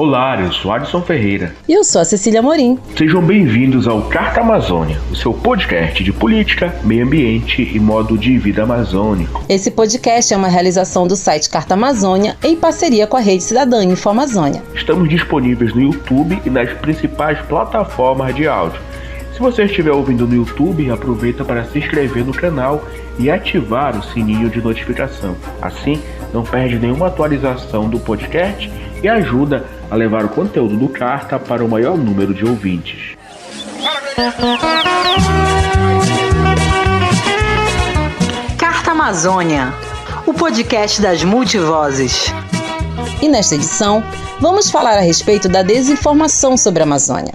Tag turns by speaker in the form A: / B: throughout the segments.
A: Olá, eu sou Adson Ferreira.
B: E eu sou a Cecília Morim.
A: Sejam bem-vindos ao Carta Amazônia, o seu podcast de política, meio ambiente e modo de vida amazônico.
B: Esse podcast é uma realização do site Carta Amazônia em parceria com a Rede Cidadã InfoAmazônia.
A: Estamos disponíveis no YouTube e nas principais plataformas de áudio. Se você estiver ouvindo no YouTube, aproveita para se inscrever no canal e ativar o sininho de notificação. Assim, não perde nenhuma atualização do podcast e ajuda a levar o conteúdo do Carta para o maior número de ouvintes.
B: Carta Amazônia, o podcast das multivozes. E nesta edição, vamos falar a respeito da desinformação sobre a Amazônia.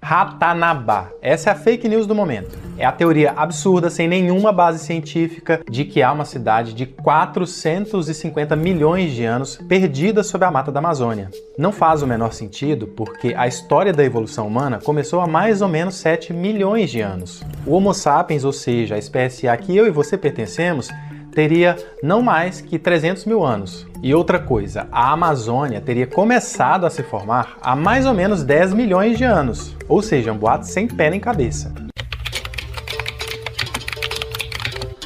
C: Ratanabá. Essa é a fake news do momento. É a teoria absurda, sem nenhuma base científica, de que há uma cidade de 450 milhões de anos perdida sob a mata da Amazônia. Não faz o menor sentido, porque a história da evolução humana começou há mais ou menos 7 milhões de anos. O Homo sapiens, ou seja, a espécie a que eu e você pertencemos, teria não mais que 300 mil anos. E outra coisa, a Amazônia teria começado a se formar há mais ou menos 10 milhões de anos. Ou seja, um boato sem pé nem cabeça.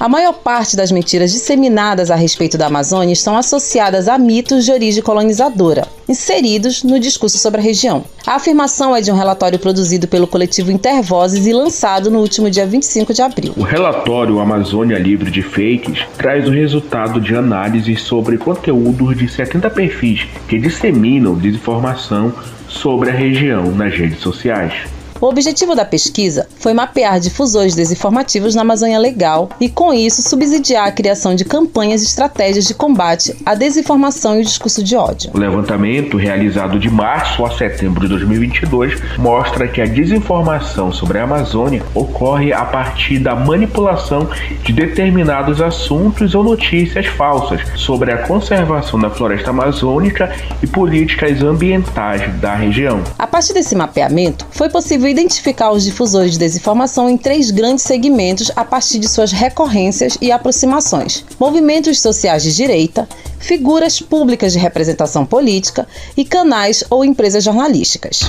B: A maior parte das mentiras disseminadas a respeito da Amazônia estão associadas a mitos de origem colonizadora, inseridos no discurso sobre a região. A afirmação é de um relatório produzido pelo coletivo Intervozes e lançado no último dia 25 de abril.
A: O relatório Amazônia Livre de Fakes traz o resultado de análises sobre conteúdos de 70 perfis que disseminam desinformação sobre a região nas redes sociais.
B: O objetivo da pesquisa foi mapear difusores desinformativos na Amazônia Legal e, com isso, subsidiar a criação de campanhas e estratégias de combate à desinformação e o discurso de ódio.
A: O levantamento, realizado de março a setembro de 2022, mostra que a desinformação sobre a Amazônia ocorre a partir da manipulação de determinados assuntos ou notícias falsas sobre a conservação da floresta amazônica e políticas ambientais da região.
B: A partir desse mapeamento, foi possível identificar os difusores de desinformação em 3 grandes segmentos a partir de suas recorrências e aproximações: movimentos sociais de direita, figuras públicas de representação política e canais ou empresas jornalísticas.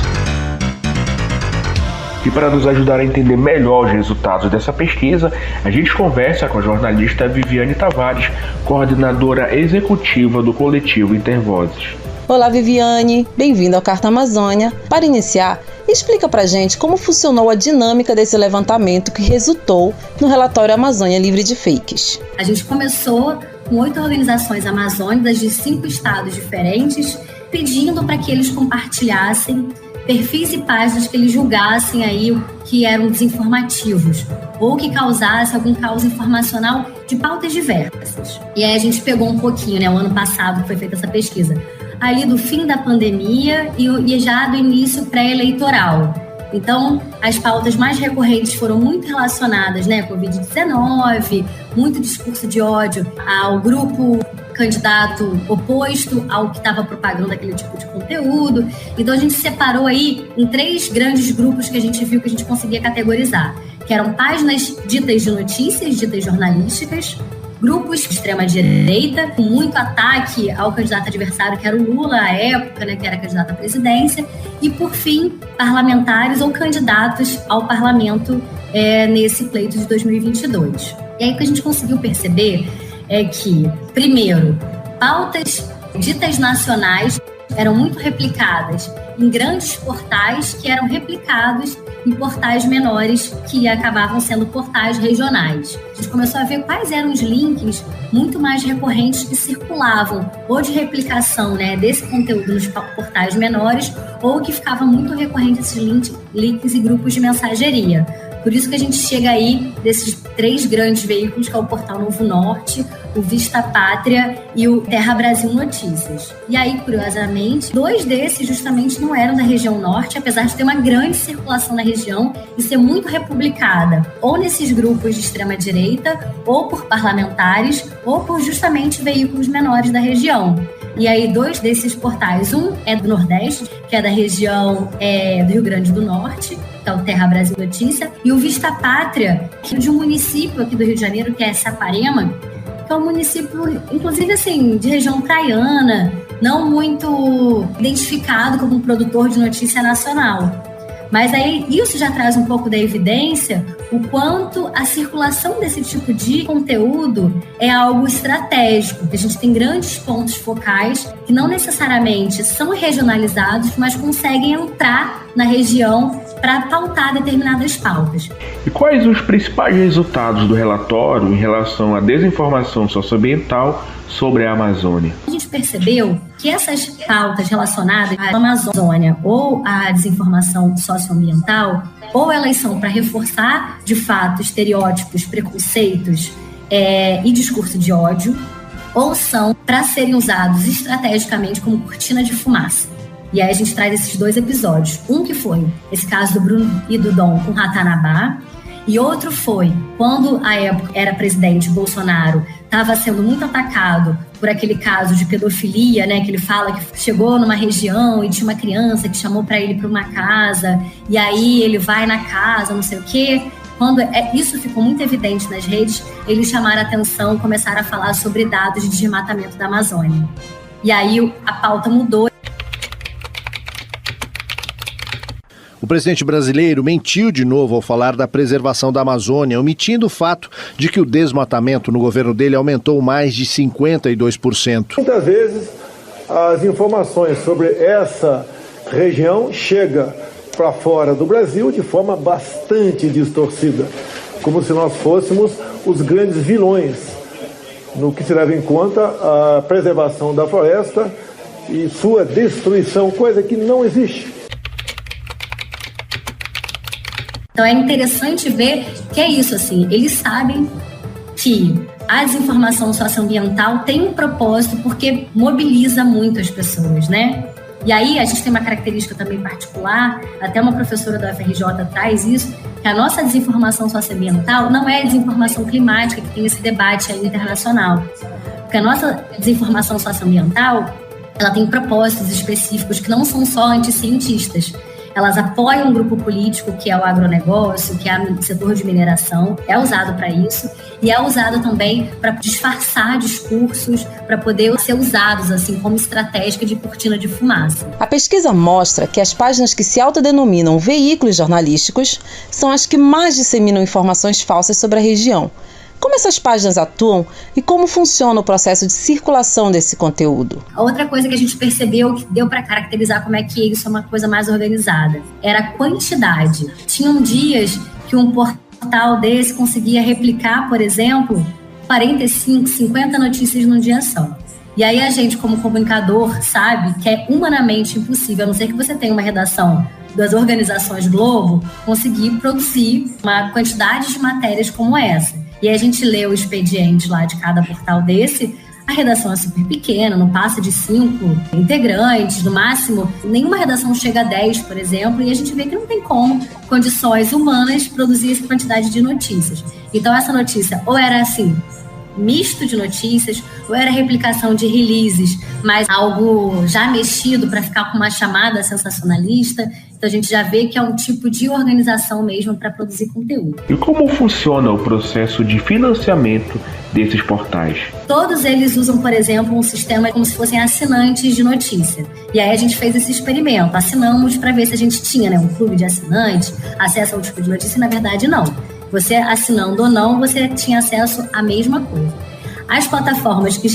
A: E para nos ajudar a entender melhor os resultados dessa pesquisa, a gente conversa com a jornalista Viviane Tavares, coordenadora executiva do coletivo Intervozes.
B: Olá, Viviane, bem-vinda ao Carta Amazônia. Para iniciar, explica pra gente como funcionou a dinâmica desse levantamento que resultou no relatório Amazônia Livre de Fakes.
D: A gente começou com 8 organizações amazônicas de 5 estados diferentes, pedindo para que eles compartilhassem perfis e páginas que eles julgassem aí que eram desinformativos ou que causassem algum caos informacional de pautas diversas. E aí a gente pegou um pouquinho, o ano passado que foi feita essa pesquisa, ali do fim da pandemia e já do início pré-eleitoral. Então, as pautas mais recorrentes foram muito relacionadas, Covid-19, muito discurso de ódio ao grupo candidato oposto ao que estava propagando aquele tipo de conteúdo. Então, a gente separou aí em 3 grandes grupos que a gente viu que a gente conseguia categorizar, que eram páginas ditas de notícias, ditas jornalísticas, grupos de extrema-direita, com muito ataque ao candidato adversário, que era o Lula à época, que era candidato à presidência, e, por fim, parlamentares ou candidatos ao parlamento nesse pleito de 2022. E aí o que a gente conseguiu perceber é que, primeiro, pautas ditas nacionais eram muito replicadas em grandes portais que eram replicados em portais menores que acabavam sendo portais regionais. A gente começou a ver quais eram os links muito mais recorrentes que circulavam, ou de replicação desse conteúdo nos portais menores, ou que ficava muito recorrente esses links e grupos de mensageria. Por isso que a gente chega aí desses 3 grandes veículos, que é o Portal Novo Norte, o Vista Pátria e o Terra Brasil Notícias. E aí, curiosamente, 2 desses justamente não eram da região norte, apesar de ter uma grande circulação na região e ser muito republicada, ou nesses grupos de extrema-direita, ou por parlamentares, ou por justamente veículos menores da região. E aí, 2 desses portais, um é do Nordeste, que é da região do Rio Grande do Norte, que é o Terra Brasil Notícia, e o Vista Pátria, que é de um município aqui do Rio de Janeiro, que é Saquarema, que é um município, inclusive assim, de região praiana, não muito identificado como um produtor de notícia nacional. Mas aí isso já traz um pouco da evidência o quanto a circulação desse tipo de conteúdo é algo estratégico, que a gente tem grandes pontos focais que não necessariamente são regionalizados, mas conseguem entrar na região para pautar determinadas pautas.
A: E quais os principais resultados do relatório em relação à desinformação socioambiental sobre a Amazônia?
D: A gente percebeu que essas pautas relacionadas à Amazônia ou à desinformação socioambiental, ou elas são para reforçar, de fato, estereótipos, preconceitos e discurso de ódio, ou são para serem usados estrategicamente como cortina de fumaça. E aí a gente traz esses dois episódios. Um que foi esse caso do Bruno e do Dom com Ratanabá, e outro foi quando, à época, era presidente Bolsonaro, estava sendo muito atacado por aquele caso de pedofilia, né? Que ele fala que chegou numa região e tinha uma criança que chamou para ele para uma casa, e aí ele vai na casa, não sei o quê. Quando isso ficou muito evidente nas redes, eles chamaram a atenção, começaram a falar sobre dados de desmatamento da Amazônia. E aí a pauta mudou.
E: O presidente brasileiro mentiu de novo ao falar da preservação da Amazônia, omitindo o fato de que o desmatamento no governo dele aumentou mais de 52%.
F: Muitas vezes as informações sobre essa região chegam para fora do Brasil de forma bastante distorcida, como se nós fôssemos os grandes vilões no que se leva em conta a preservação da floresta e sua destruição, coisa que não existe.
D: Então é interessante ver que é isso, assim, eles sabem que a desinformação socioambiental tem um propósito porque mobiliza muito as pessoas, né? E aí a gente tem uma característica também particular, até uma professora da UFRJ traz isso, que a nossa desinformação socioambiental não é a desinformação climática, que tem esse debate aí internacional. Porque a nossa desinformação socioambiental, ela tem propósitos específicos que não são só anticientistas. Elas apoiam um grupo político que é o agronegócio, que é o setor de mineração, é usado para isso, e é usado também para disfarçar discursos, para poder ser usados assim como estratégia de cortina de fumaça.
B: A pesquisa mostra que as páginas que se autodenominam veículos jornalísticos são as que mais disseminam informações falsas sobre a região. Como essas páginas atuam e como funciona o processo de circulação desse conteúdo?
D: A outra coisa que a gente percebeu, que deu para caracterizar como é que isso é uma coisa mais organizada, era a quantidade. Tinham dias que um portal desse conseguia replicar, por exemplo, 45, 50 notícias num dia só. E aí a gente, como comunicador, sabe que é humanamente impossível, a não ser que você tenha uma redação das organizações Globo, conseguir produzir uma quantidade de matérias como essa. E a gente lê o expediente lá de cada portal desse, a redação é super pequena, não passa de 5 integrantes, no máximo, nenhuma redação chega a 10, por exemplo, e a gente vê que não tem como, condições humanas, produzir essa quantidade de notícias. Então essa notícia ou era assim, misto de notícias, ou era replicação de releases, mas algo já mexido para ficar com uma chamada sensacionalista. Então a gente já vê que é um tipo de organização mesmo para produzir conteúdo.
A: E como funciona o processo de financiamento desses portais?
D: Todos eles usam, por exemplo, um sistema como se fossem assinantes de notícia. E aí a gente fez esse experimento, assinamos para ver se a gente tinha, né, um clube de assinantes, acesso ao tipo de notícia, e na verdade não. Você assinando ou não, você tinha acesso à mesma coisa. As plataformas que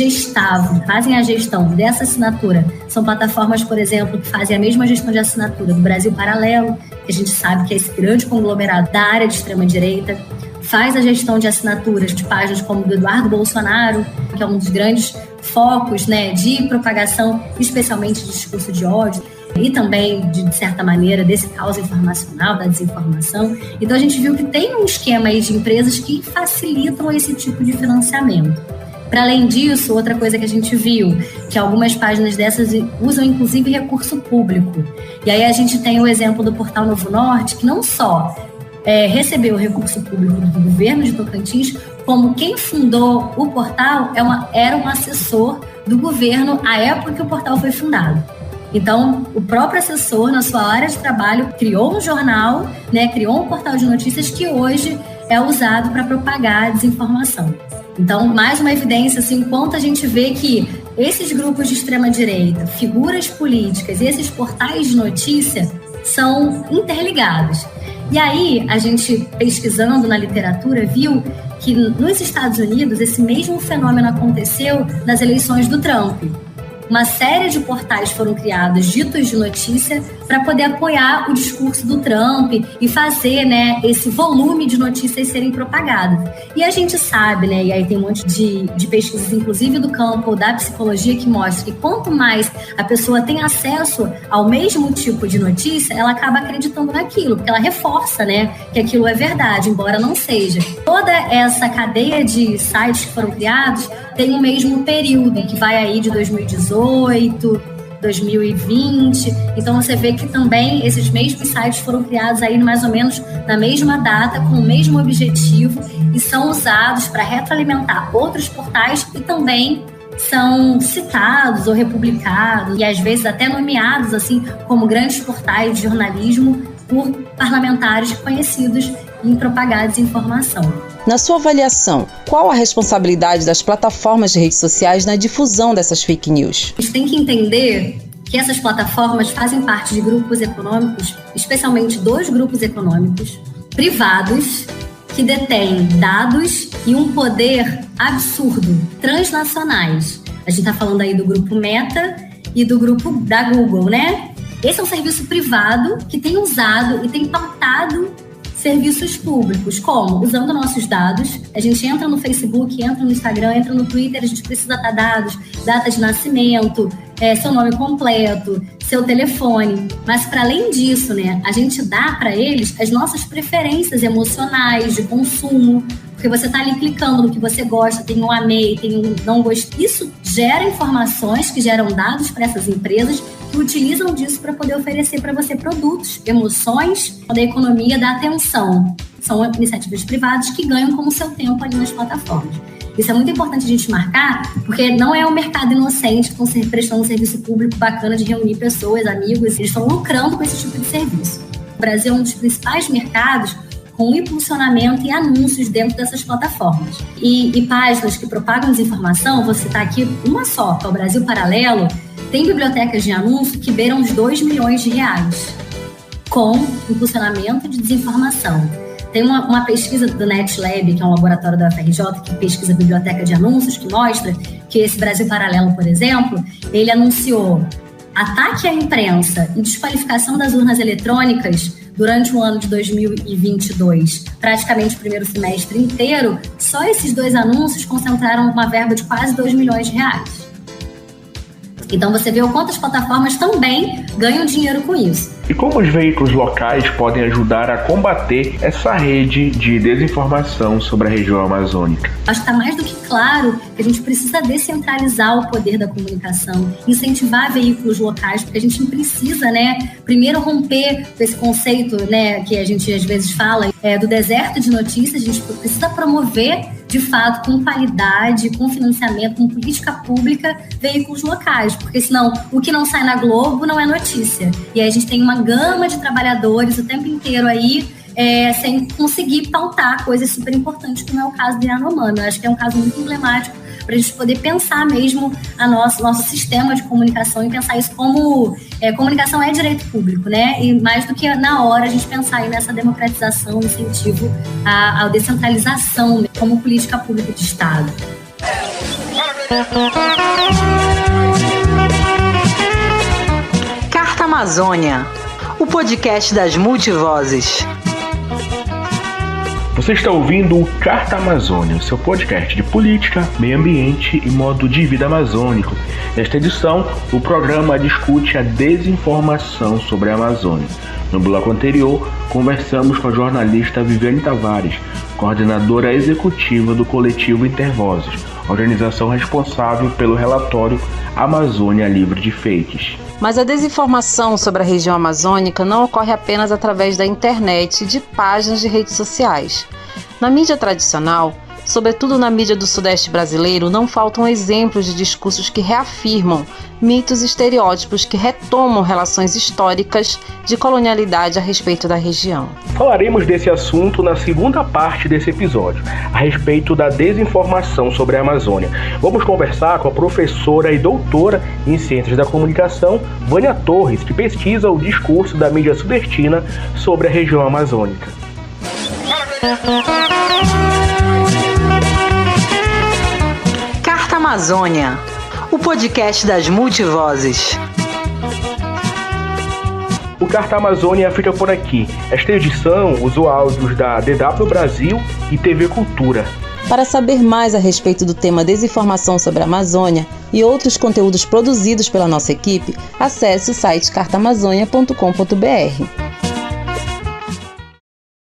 D: fazem a gestão dessa assinatura, são plataformas, por exemplo, que fazem a mesma gestão de assinatura do Brasil Paralelo, que a gente sabe que é esse grande conglomerado da área de extrema-direita, faz a gestão de assinaturas de páginas como do Eduardo Bolsonaro, que é um dos grandes focos, né, de propagação, especialmente de discurso de ódio, e também, de certa maneira, desse caos informacional, da desinformação. Então, a gente viu que tem um esquema aí de empresas que facilitam esse tipo de financiamento. Para além disso, outra coisa que a gente viu, que algumas páginas dessas usam, inclusive, recurso público. E aí a gente tem o exemplo do Portal Novo Norte, que não só recebeu o recurso público do governo de Tocantins, como quem fundou o portal era um assessor do governo à época que o portal foi fundado. Então, o próprio assessor, na sua área de trabalho, criou um jornal, né, criou um portal de notícias que hoje é usado para propagar a desinformação. Então, mais uma evidência, assim, enquanto a gente vê que esses grupos de extrema-direita, figuras políticas e esses portais de notícia são interligados. E aí, a gente, pesquisando na literatura, viu que nos Estados Unidos esse mesmo fenômeno aconteceu nas eleições do Trump. Uma série de portais foram criados, ditos de notícia, para poder apoiar o discurso do Trump e fazer, né, esse volume de notícias serem propagadas. E a gente sabe, né, e aí tem um monte de pesquisas, inclusive do campo da psicologia, que mostra que quanto mais a pessoa tem acesso ao mesmo tipo de notícia, ela acaba acreditando naquilo, porque ela reforça, né, que aquilo é verdade, embora não seja. Toda essa cadeia de sites que foram criados tem o mesmo período, que vai aí de 2018, 2020. Então você vê que também esses mesmos sites foram criados aí mais ou menos na mesma data, com o mesmo objetivo, e são usados para retroalimentar outros portais e também são citados ou republicados e às vezes até nomeados assim como grandes portais de jornalismo por parlamentares conhecidos em propagar desinformação.
B: Na sua avaliação, qual a responsabilidade das plataformas de redes sociais na difusão dessas fake news?
D: A gente tem que entender que essas plataformas fazem parte de grupos econômicos, especialmente dois grupos econômicos privados, que detêm dados e um poder absurdo, transnacionais. A gente está falando aí do grupo Meta e do grupo da Google, né? Esse é um serviço privado que tem usado e tem pautado serviços públicos, como? Usando nossos dados. A gente entra no Facebook, entra no Instagram, entra no Twitter, a gente precisa dar dados, data de nascimento, seu nome completo, seu telefone. Mas, para além disso, né, a gente dá para eles as nossas preferências emocionais de consumo, porque você está ali clicando no que você gosta, tem um amei, tem um não gostei. Isso gera informações que geram dados para essas empresas que utilizam disso para poder oferecer para você produtos, emoções da economia da atenção. São iniciativas privadas que ganham como seu tempo ali nas plataformas. Isso é muito importante a gente marcar, porque não é um mercado inocente que estão prestando um serviço público bacana de reunir pessoas, amigos, eles estão lucrando com esse tipo de serviço. O Brasil é um dos principais mercados com impulsionamento e anúncios dentro dessas plataformas. E páginas que propagam desinformação, vou citar aqui uma só, que é o Brasil Paralelo, tem bibliotecas de anúncio que beiram os 2 milhões de reais, com impulsionamento de desinformação. Tem uma pesquisa do NetLab, que é um laboratório da UFRJ, que pesquisa biblioteca de anúncios, que mostra que esse Brasil Paralelo, por exemplo, ele anunciou ataque à imprensa e desqualificação das urnas eletrônicas durante o ano de 2022, praticamente o primeiro semestre inteiro. Só esses 2 anúncios concentraram uma verba de quase 2 milhões de reais. Então você vê o quanto as plataformas também ganham dinheiro com isso.
A: E como os veículos locais podem ajudar a combater essa rede de desinformação sobre a região amazônica?
D: Acho que está mais do que claro que a gente precisa descentralizar o poder da comunicação, incentivar veículos locais, porque a gente precisa, né, primeiro romper com esse conceito, né, que a gente às vezes fala do deserto de notícias. A gente precisa promover, de fato, com qualidade, com financiamento, com política pública, veículos locais, porque senão o que não sai na Globo não é notícia. E aí a gente tem uma gama de trabalhadores o tempo inteiro aí sem conseguir pautar coisas super importantes, como é o caso do Yanomami. Eu acho que é um caso muito emblemático para a gente poder pensar mesmo nosso sistema de comunicação e pensar isso como comunicação é direito público, né? E mais do que na hora a gente pensar aí nessa democratização, incentivo à descentralização como política pública de Estado.
B: Carta Amazônia, o podcast das multivozes.
A: Você está ouvindo o Carta Amazônia, o seu podcast de política, meio ambiente e modo de vida amazônico. Nesta edição, o programa discute a desinformação sobre a Amazônia. No bloco anterior, conversamos com a jornalista Viviane Tavares, coordenadora executiva do coletivo Intervozes, organização responsável pelo relatório Amazônia Livre de Fakes.
B: Mas a desinformação sobre a região amazônica não ocorre apenas através da internet e de páginas de redes sociais. Na mídia tradicional, Sobretudo na mídia do Sudeste brasileiro, não faltam exemplos de discursos que reafirmam mitos e estereótipos que retomam relações históricas de colonialidade a respeito da região.
A: Falaremos desse assunto na segunda parte desse episódio, a respeito da desinformação sobre a Amazônia. Vamos conversar com a professora e doutora em Ciências da Comunicação, Vânia Torres, que pesquisa o discurso da mídia sudestina sobre a região amazônica.
B: Carta Amazônia, o podcast das multivozes.
A: O Carta Amazônia fica por aqui. Esta edição usou áudios da DW Brasil e TV Cultura.
B: Para saber mais a respeito do tema desinformação sobre a Amazônia e outros conteúdos produzidos pela nossa equipe, acesse o site cartaamazônia.com.br.